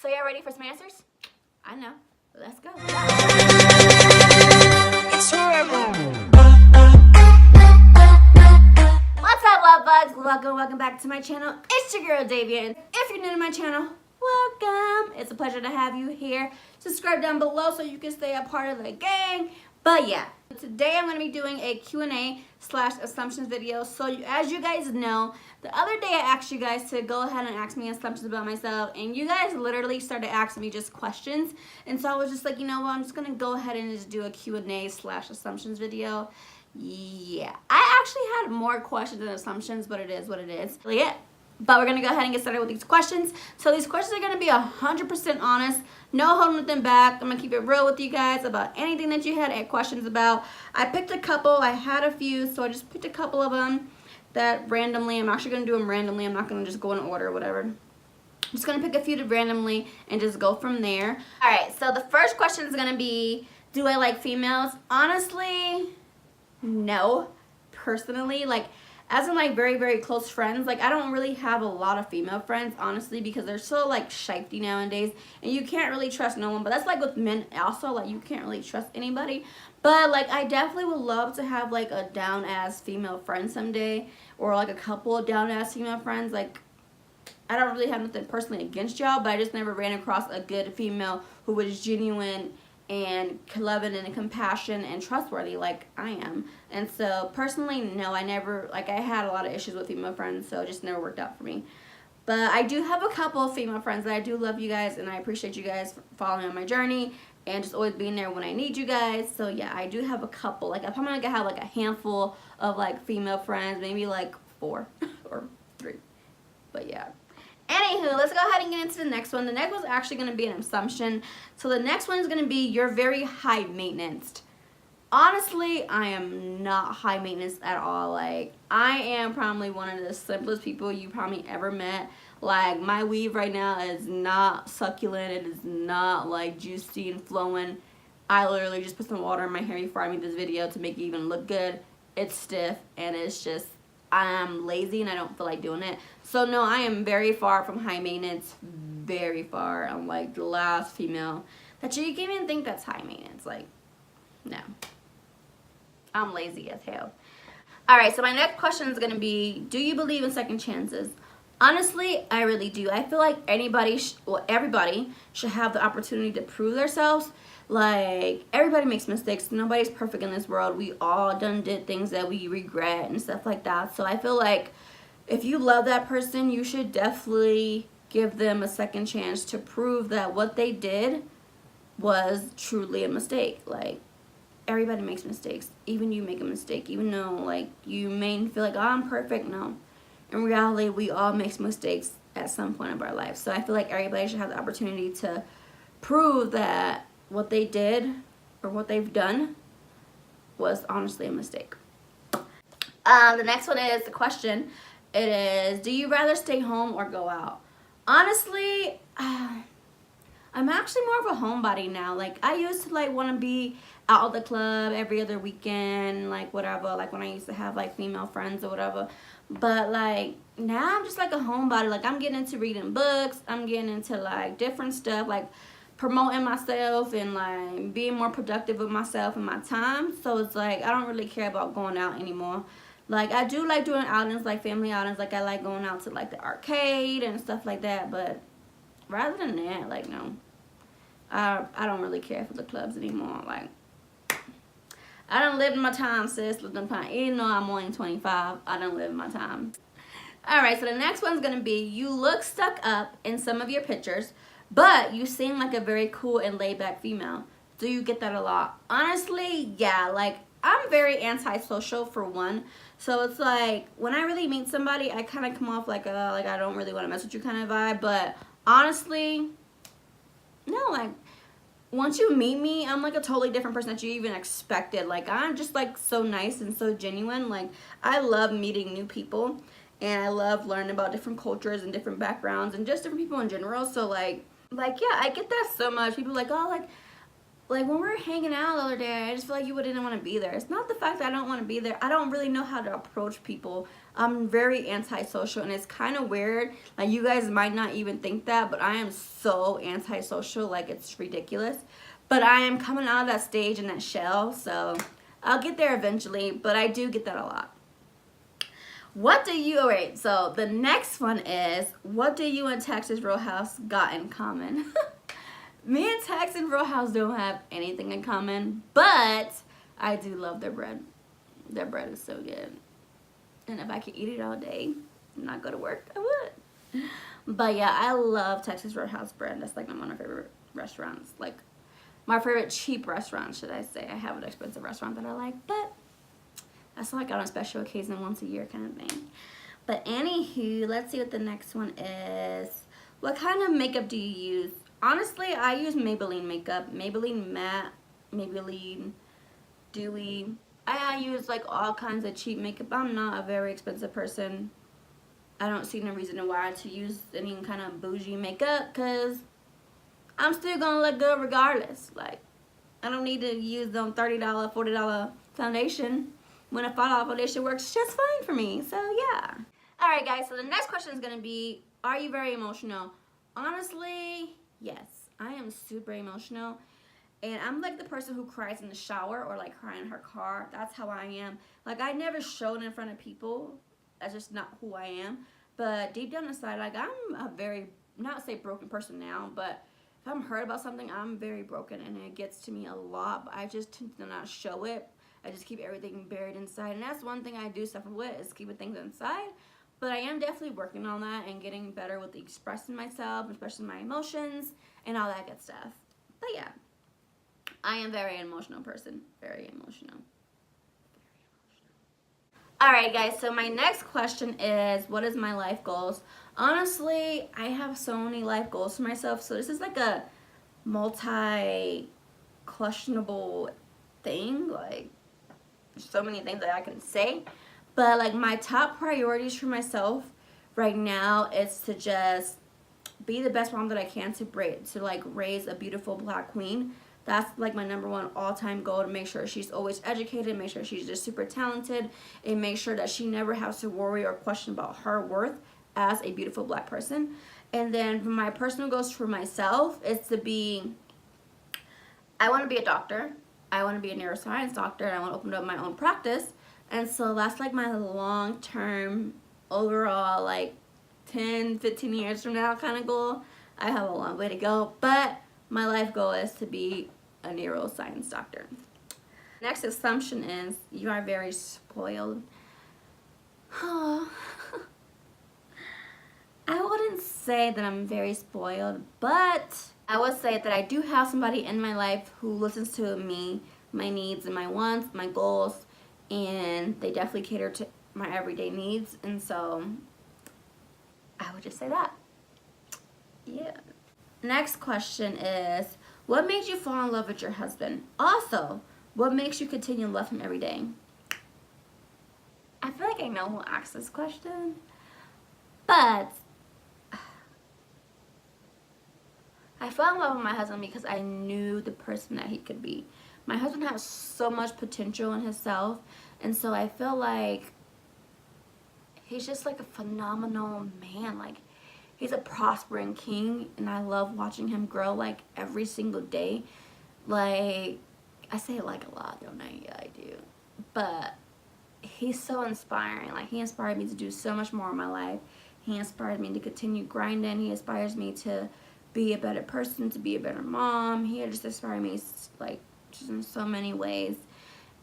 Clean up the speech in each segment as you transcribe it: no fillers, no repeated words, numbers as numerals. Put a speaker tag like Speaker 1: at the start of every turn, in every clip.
Speaker 1: So y'all ready for some answers? I know. Let's go. What's up, love bugs? Welcome back to my channel. It's your girl Davian. If you're new to my channel, welcome. It's a pleasure to have you here. Subscribe down below so you can stay a part of the gang. But yeah, today I'm going to be doing a Q&A/assumptions video. So as you guys know, the other day I asked you guys to go ahead and ask me assumptions about myself, and you guys literally started asking me just questions. And so I was just like, you know what, I'm just going to go ahead and just do a Q&A/assumptions video. Yeah, I actually had more questions than assumptions, but it is what it is. Yeah. But we're going to go ahead and get started with these questions. So these questions are going to be 100% honest. No holding them back. I'm going to keep it real with you guys about anything that you had questions about. I picked a couple. I had a few, so I just picked a couple of them that randomly. I'm actually going to do them randomly. I'm not going to just go in order or whatever. I'm just going to pick a few randomly and just go from there. All right, so the first question is going to be, do I like females? Honestly, no. Personally, like, as in like very, very close friends, like I don't really have a lot of female friends, honestly, because they're so like shifty nowadays, and you can't really trust no one. But that's like with men also, like you can't really trust anybody. But like I definitely would love to have like a down-ass female friend someday, or like a couple of down-ass female friends. Like I don't really have nothing personally against y'all, but I just never ran across a good female who was genuine and loving and compassion and trustworthy like I am. And so personally, no, I never, like I had a lot of issues with female friends, so it just never worked out for me. But I do have a couple of female friends that I do love you guys, and I appreciate you guys for following on my journny and just always being there when I need you guys. So yeah, I do have a couple. Like I'm probably gonna have like a handful of like female friends, maybe like 4 or 3. But yeah. Anywho, let's go ahead and get into the next one. The next one's actually going to be an assumption. So the next one is going to be, you're very high maintenance. Honestly, I am not high maintenance at all. Like, I am probably one of the simplest people you probably ever met. Like, my weave right now is not succulent. It is not, like, juicy and flowing. I literally just put some water in my hair before I made this video to make it even look good. It's stiff, and it's just, I'm lazy and I don't feel like doing it. So no, I am very far from high maintenance. Very far. I'm like the last female that you can even think that's high maintenance. Like, no. I'm lazy as hell. Alright, so my next question is going to be, do you believe in second chances? Honestly, I really do. I feel like everybody should have the opportunity to prove themselves. Like, everybody makes mistakes. Nobody's perfect in this world. We all did things that we regret and stuff like that. So I feel like if you love that person, you should definitely give them a second chance to prove that what they did was truly a mistake. Like, everybody makes mistakes. Even you make a mistake. Even though, like, you may feel like, oh, I'm perfect. No. In reality, we all make mistakes at some point of our life. So I feel like everybody should have the opportunity to prove that what they did or what they've done was honestly a mistake. The next one is the question. It is, do you rather stay home or go out? Honestly, I'm actually more of a homebody now. Like, I used to like want to be out at the club every other weekend, like whatever, like when I used to have like female friends or whatever. But like now I'm just like a homebody. Like, I'm getting into reading books. I'm getting into like different stuff, like promoting myself and like being more productive with myself and my time. So it's like I don't really care about going out anymore. Like, I do like doing outings, like family outings. Like, I like going out to like the arcade and stuff like that. But rather than that, like, no, I don't really care for the clubs anymore. Like, I done lived my time, sis. Lived my time. Even though I'm only 25, I done lived my time. Alright, so the next one's going to be, you look stuck up in some of your pictures, but you seem like a very cool and laid-back female. Do you get that a lot? Honestly, yeah. Like, I'm very antisocial for one. So it's like, when I really meet somebody, I kind of come off like I don't really want to mess with you kind of vibe. But honestly, no, like, once you meet me, I'm like a totally different person that you even expected. Like, I'm just like so nice and so genuine. Like, I love meeting new people, and I love learning about different cultures and different backgrounds and just different people in general. So like yeah, I get that so much. People are like, oh, like, like when we were hanging out the other day, I just feel like you didn't want to be there. It's not the fact that I don't want to be there. I don't really know how to approach people. I'm very antisocial, and it's kind of weird. Like, you guys might not even think that, but I am so antisocial, like it's ridiculous. But I am coming out of that stage and that shell, so I'll get there eventually, but I do get that a lot. What do you, alright, so the next one is, what do you and Texas Roadhouse got in common? Me and Tex and Roadhouse don't have anything in common, but I do love their bread. Their bread is so good. And if I could eat it all day and not go to work, I would. But yeah, I love Texas Roadhouse bread. That's like one of my favorite restaurants. Like, my favorite cheap restaurant, should I say. I have an expensive restaurant that I like, but that's like on a special occasion once a year kind of thing. But anywho, let's see what the next one is. What kind of makeup do you use? Honestly, I use Maybelline makeup. Maybelline Matte, Maybelline Dewy. I use like all kinds of cheap makeup. I'm not a very expensive person. I don't see no reason why to use any kind of bougie makeup, because I'm still gonna look good regardless. Like, I don't need to use them $30, $40 foundation when a $5 foundation works just fine for me. So yeah. Alright guys, so the next question is gonna be, are you very emotional? Honestly, yes. I am super emotional. And I'm like the person who cries in the shower or like cry in her car. That's how I am. Like, I never show it in front of people. That's just not who I am. But deep down inside, like, I'm a very, not say broken person now, but if I'm hurt about something, I'm very broken and it gets to me a lot. But I just tend to not show it. I just keep everything buried inside. And that's one thing I do suffer with, is keeping things inside. But I am definitely working on that and getting better with expressing myself, expressing my emotions, and all that good stuff. But yeah, I am a very emotional person. Very emotional. Alright guys, so my next question is, what is my life goals? Honestly, I have so many life goals for myself, so this is like a multi-questionable thing. Like, there's so many things that I can say. But like, my top priorities for myself right now is to just be the best mom that I can to raise a beautiful black queen. That's like my #1 all-time goal, to make sure she's always educated, make sure she's just super talented, and make sure that she never has to worry or question about her worth as a beautiful black person. And then for my personal goals for myself is to be, I want to be a doctor. I want to be a neuroscience doctor, and I want to open up my own practice. And so that's like my long-term overall, like 10, 15 years from now kind of goal. I have a long way to go, but my life goal is to be a neuroscience doctor. Next assumption is, you are very spoiled. Oh. I wouldn't say that I'm very spoiled, but I would say that I do have somebody in my life who listens to me, my needs and my wants, my goals, and they definitely cater to my everyday needs. And so I would just say that. Yeah. Next question is, what made you fall in love with your husband? Also, what makes you continue to love him every day? I feel like I know who asked this question, but I fell in love with my husband because I knew the person that he could be. My husband has so much potential in himself, and so I feel like he's just like a phenomenal man. Like, he's a prospering king, and I love watching him grow like every single day. Like, I say it like a lot, don't I? Yeah, I do. But he's so inspiring. Like, he inspired me to do so much more in my life. He inspired me to continue grinding. He inspires me to be a better person, to be a better mom. He just inspired me like just in so many ways.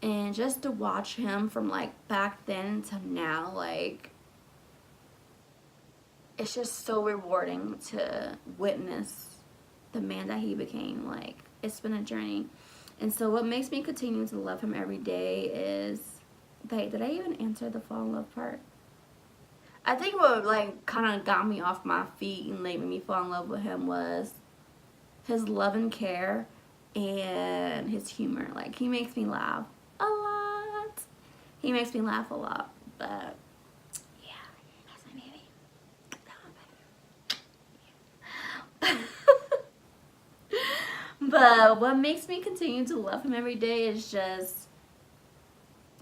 Speaker 1: And just to watch him from like back then to now, like, it's just so rewarding to witness the man that he became. Like, it's been a journey. And so what makes me continue to love him every day is, did I even answer the fall in love part? I think what like kind of got me off my feet and made me fall in love with him was his love and care and his humor. Like, he makes me laugh a lot. He makes me laugh a lot, but yeah, that's my baby. But But what makes me continue to love him every day is just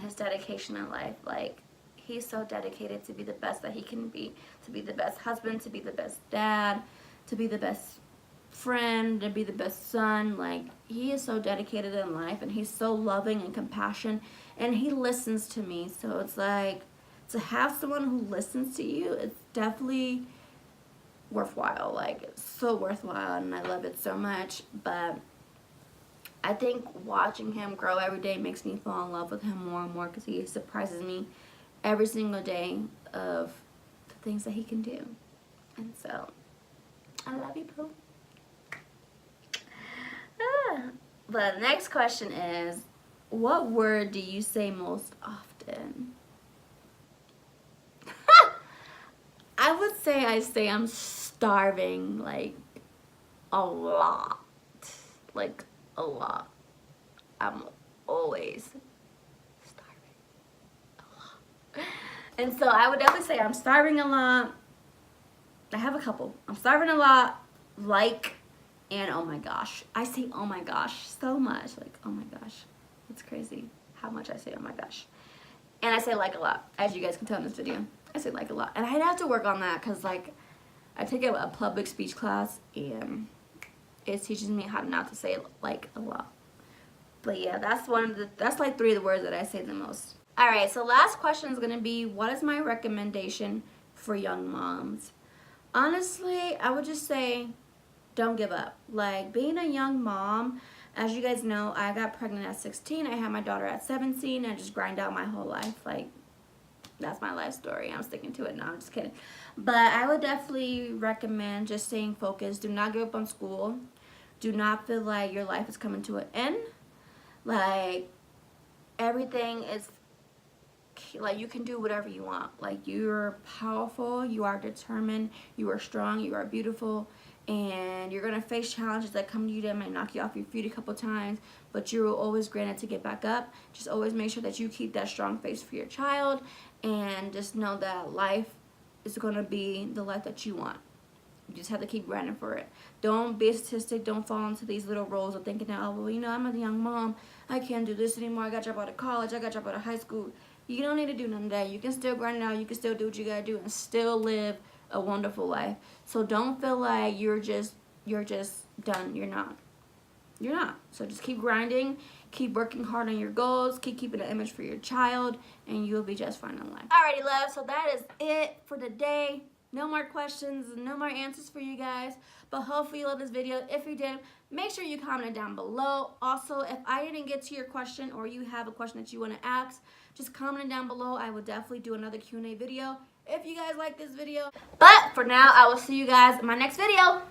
Speaker 1: his dedication in life. Like, he's so dedicated to be the best that he can be, to be the best husband, to be the best dad, to be the best friend, to be the best son. Like, he is so dedicated in life, and he's so loving and compassionate, and he listens to me. So it's like, to have someone who listens to you, it's definitely worthwhile. Like, it's so worthwhile, and I love it so much. But I think watching him grow every day makes me fall in love with him more and more, because he surprises me every single day of the things that he can do. And so, I love you, bro. But the next question is, what word do you say most often? I would say I'm starving, like, a lot. Like, a lot. I'm always starving a lot. And so I would definitely say I'm starving a lot. I have a couple. I'm starving a lot, like, and oh my gosh. I say oh my gosh so much. Like, oh my gosh. It's crazy how much I say oh my gosh. And I say like a lot, as you guys can tell in this video. I say like a lot. And I'd have to work on that, because like, I take a public speech class, and it teaches me how not to say like a lot. But yeah, that's like 3 of the words that I say the most. Alright, so last question is gonna be, what is my recommendation for young moms? Honestly, I would just say, don't give up. Like, being a young mom, as you guys know, I got pregnant at 16. I had my daughter at 17. I just grind out my whole life. Like, that's my life story. I'm sticking to it. No, I'm just kidding. But I would definitely recommend just staying focused. Do not give up on school. Do not feel like your life is coming to an end. Like, everything is, like, you can do whatever you want. Like, you're powerful. You are determined. You are strong. You are beautiful. And you're going to face challenges that come to you that might knock you off your feet a couple times, but you're always granted to get back up. Just always make sure that you keep that strong face for your child, and just know that life is going to be the life that you want. You just have to keep grinding for it. Don't be a statistic. Don't fall into these little roles of thinking that, oh, well, you know, I'm a young mom. I can't do this anymore. I got to drop out of college. I got to drop out of high school. You don't need to do none of that. You can still grind it out. You can still do what you got to do and still live a wonderful life. So don't feel like you're just done. You're not. You're not. So just keep grinding, keep working hard on your goals, keep keeping an image for your child, and you'll be just fine in life. Alrighty, love. So that is it for the day. No more questions, no more answers for you guys. But hopefully you love this video. If you did, make sure you comment down below. Also, if I didn't get to your question, or you have a question that you want to ask, just comment it down below. I will definitely do another Q&A video if you guys like this video. But for now, I will see you guys in my next video.